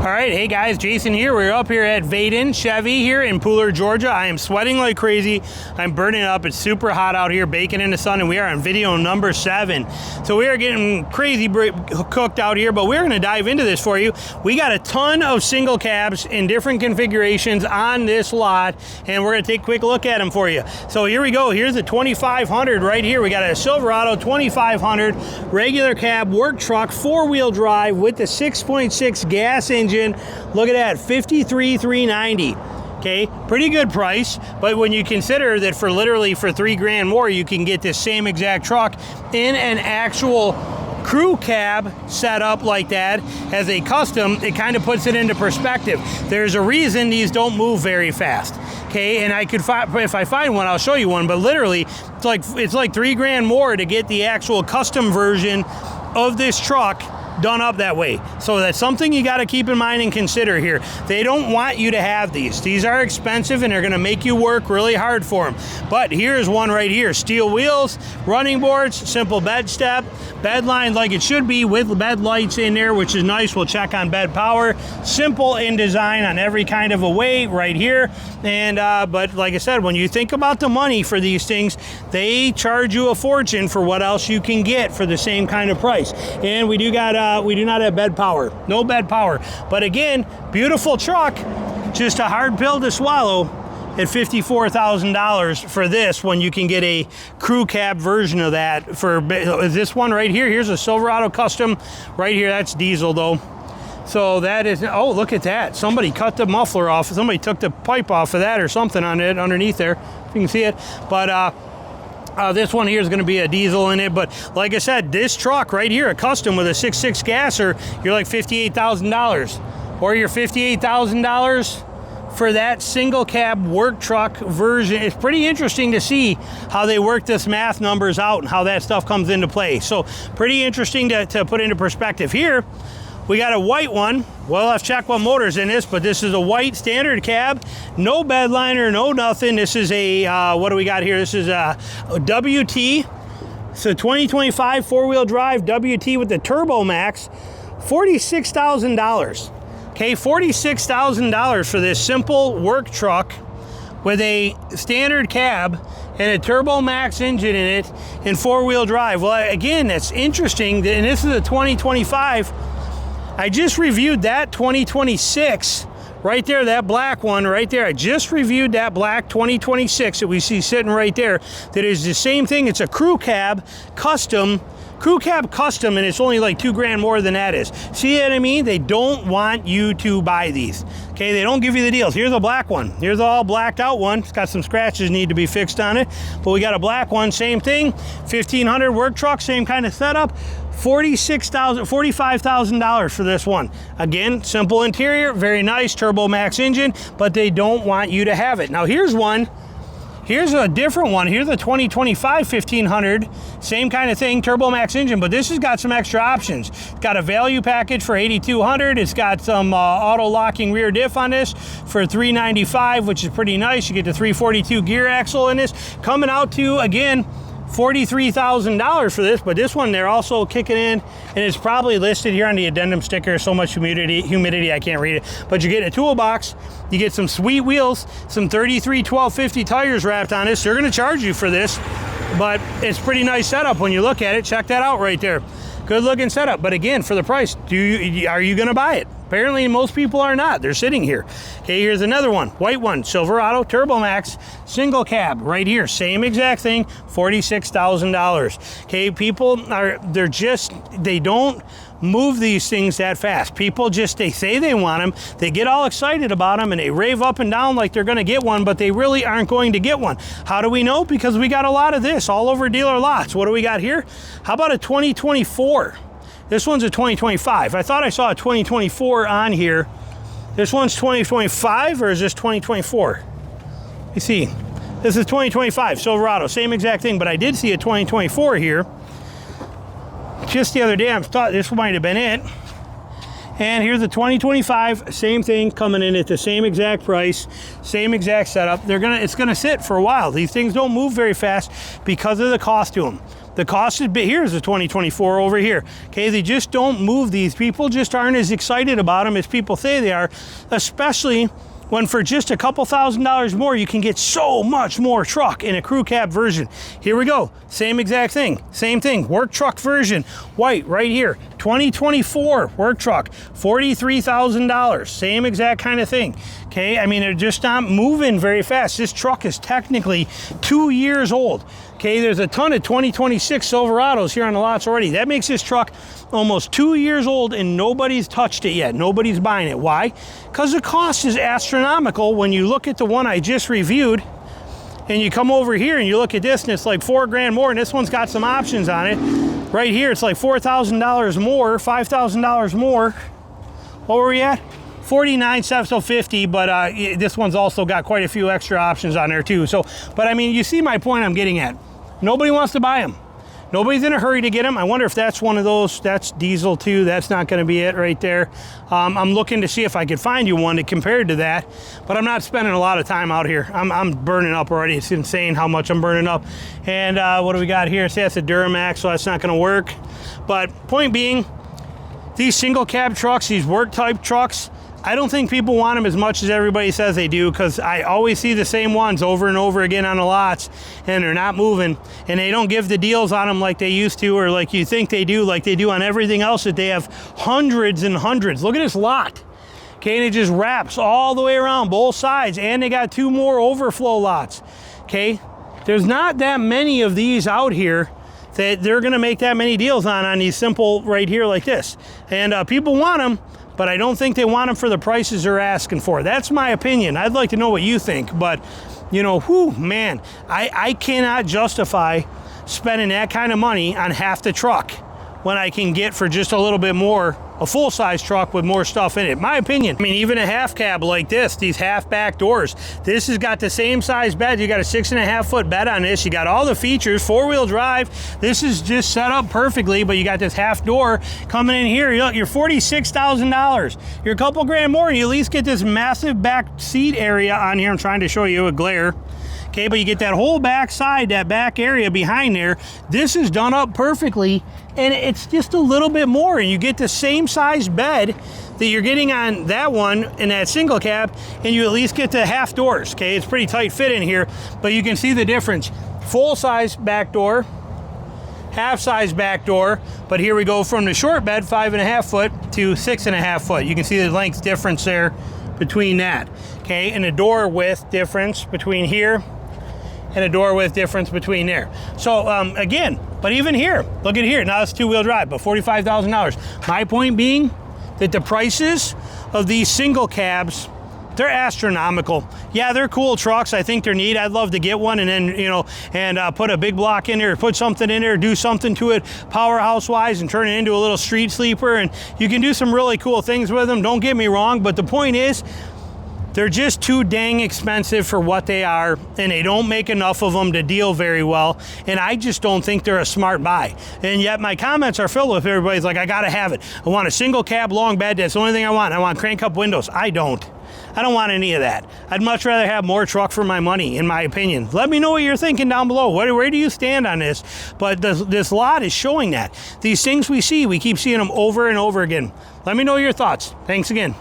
All right, hey guys, Jason here. We're up here at Vaden Chevy here in Pooler, Georgia. I am sweating like crazy. I'm burning up. It's super hot out here, baking in the sun, and we are on video number 7. So we are getting crazy cooked out here, but we're going to dive into this for you. We got a ton of single cabs in different configurations on this lot, and we're going to take a quick look at them for you. So here we go. Here's the 2500 right here. We got a Silverado 2500 regular cab work truck, 4-wheel drive with the 6.6 gas engine. Look at that, $53,390. Okay, pretty good price, but when you consider that for literally for $3,000 more, you can get this same exact truck in an actual crew cab setup like that as a custom, it kind of puts it into perspective. There's a reason these don't move very fast. Okay, and I could find, if I find one, I'll show you one, but literally it's like $3,000 more to get the actual custom version of this truck done up that way. So that's something you got to keep in mind and consider here. They don't want you to have these. These are expensive and they're going to make you work really hard for them. But here's one right here. Steel wheels, running boards, simple bed step, bed line like it should be with bed lights in there, which is nice. We'll check on bed power. Simple in design on every kind of a way right here. And but like I said, when you think about the money for these things, they charge you a fortune for what else you can get for the same kind of price. And we do not have bed power. No bed power. But again, beautiful truck, just a hard pill to swallow at $54,000 for this when you can get a crew cab version of that for this one right here. Here's a Silverado custom right here. That's diesel though. So that is, oh, look at that. Somebody cut the muffler off. Somebody took the pipe off of that or something on it underneath there, if you can see it. But this one here is going to be a diesel in it, but like I said, this truck right here, a custom with a 6.6 gasser, you're like $58,000, or you're $58,000 for that single cab work truck version. It's pretty interesting to see how they work this math numbers out and how that stuff comes into play. So pretty interesting to put into perspective. Here we got a white one. Well, I've checked what motor's in this, but this is a white standard cab, no bed liner, no nothing. This is a, what do we got here? This is a WT. It's a 2025 4-wheel drive WT with the Turbo Max, $46,000. Okay, $46,000 for this simple work truck with a standard cab and a Turbo Max engine in it and 4-wheel drive. Well, again, that's interesting, and this is a 2025. I just reviewed that 2026 right there, that black one right there. I just reviewed that black 2026 that we see sitting right there. That is the same thing. It's a crew cab custom, and it's only like $2,000 more than that is. See what I mean? They don't want you to buy these. Okay, they don't give you the deals. Here's a black one. Here's the all blacked out one. It's got some scratches need to be fixed on it, but we got a black one, same thing. 1,500 work truck, same kind of setup. $45,000 for this one. Again, simple interior, very nice, Turbo Max engine, but they don't want you to have it. Now here's one. Here's a different one. Here's a 2025 1500, same kind of thing, Turbo Max engine, but this has got some extra options. It's got a value package for $8,200. It's got some auto locking rear diff on this for $395, which is pretty nice. You get the 342 gear axle in this, coming out to, again, $43,000 for this, but this one they're also kicking in, and it's probably listed here on the addendum sticker. So much humidity I can't read it, but you get a toolbox, you get some sweet wheels, some 33 1250 tires wrapped on this. They're going to charge you for this, but it's pretty nice setup when you look at it. Check that out right there. Good looking setup, but again, for the price, are you going to buy it? Apparently most people are not. They're sitting here. Okay, here's another one, white one, Silverado Turbo Max, single cab right here, same exact thing, $46,000. Okay, people they don't move these things that fast. People they say they want them, they get all excited about them, and they rave up and down like they're going to get one, but they really aren't going to get one. How do we know? Because we got a lot of this all over dealer lots. What do we got here? How about a 2024? This one's a 2025. I thought I saw a 2024 on here. This one's 2025, or is this 2024? You see, this is 2025 Silverado, same exact thing, but I did see a 2024 here just the other day. I thought this might have been it. And here's the 2025, same thing, coming in at the same exact price, same exact setup. It's gonna sit for a while. These things don't move very fast because of the cost to them. The cost is big. Here's the 2024 over here. Okay, they just don't move these. People just aren't as excited about them as people say they are, especially when for just a couple $1,000s more, you can get so much more truck in a crew cab version. Here we go, same exact thing, same thing, work truck version, white right here, 2024 work truck, $43,000, same exact kind of thing. Okay, I mean, they're just not moving very fast. This truck is technically 2 years old. Okay, there's a ton of 2026 Silverados here on the lots already. That makes this truck almost 2 years old and nobody's touched it yet. Nobody's buying it. Why? Because the cost is astronomical when you look at the one I just reviewed and you come over here and you look at this and it's like $4,000 more, and this one's got some options on it. Right here, it's like $4,000 more, $5,000 more. What were we at? 49,750, but this one's also got quite a few extra options on there too. So, but I mean, you see my point I'm getting at. Nobody wants to buy them. Nobody's in a hurry to get them. I wonder if that's one of those. That's diesel too. That's not going to be it right there. I'm looking to see if I could find you one that compared to that, but I'm not spending a lot of time out here. I'm burning up already. It's insane how much I'm burning up. And what do we got here? See, that's a Duramax, so that's not going to work. But point being, these single cab trucks, these work type trucks, I don't think people want them as much as everybody says they do, because I always see the same ones over and over again on the lots, and they're not moving, and they don't give the deals on them like they used to, or like you think they do, like they do on everything else that they have hundreds and hundreds. Look at this lot. Okay, and it just wraps all the way around both sides, and they got 2 more overflow lots. Okay, there's not that many of these out here that they're gonna make that many deals on these simple right here like this. And people want them, but I don't think they want them for the prices they're asking for. That's my opinion. I'd like to know what you think, but you know, whew, man, I cannot justify spending that kind of money on half the truck when I can get for just a little bit more a full-size truck with more stuff in it. My opinion. I mean, even a half cab like this, these half back doors, this has got the same size bed. You got a 6.5 foot bed on this. You got all the features, 4-wheel drive. This is just set up perfectly, but you got this half door coming in here. You're $46,000. You're a couple grand more, and you at least get this massive back seat area on here. I'm trying to show you a glare. Okay, but you get that whole back side, that back area behind there. This is done up perfectly, and it's just a little bit more, and you get the same size bed that you're getting on that one in that single cab, and you at least get the half doors. Okay, it's pretty tight fit in here, but you can see the difference. Full size back door, half size back door, but here we go from the short bed, 5.5 foot to 6.5 foot. You can see the length difference there between that. Okay, and the door width difference between here and a door width difference between there. So again, but even here, look at here, now it's 2-wheel drive, but $45,000. My point being that the prices of these single cabs, they're astronomical. Yeah, they're cool trucks. I think they're neat. I'd love to get one and then, you know, and put a big block in there, put something in there, do something to it powerhouse wise and turn it into a little street sleeper. And you can do some really cool things with them. Don't get me wrong, but the point is, they're just too dang expensive for what they are, and they don't make enough of them to deal very well, and I just don't think they're a smart buy. And yet my comments are filled with everybody's like, I gotta have it. I want a single cab long bed, that's the only thing I want. I want crank up windows. I don't want any of that. I'd much rather have more truck for my money, in my opinion. Let me know what you're thinking down below. Where do you stand on this? But this lot is showing that. These things we see, we keep seeing them over and over again. Let me know your thoughts. Thanks again.